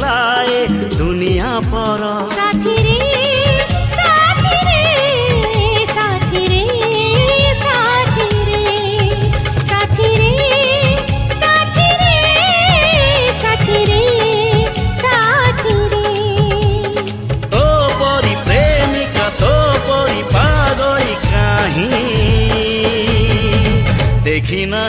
खेलाए दुनिया पर साथी रे साथी रे साथी रे साथी रे साथी रे साथी रे साथी रे साथी रे तो परी प्रेमिका तो परी पागल कहीं देखी ना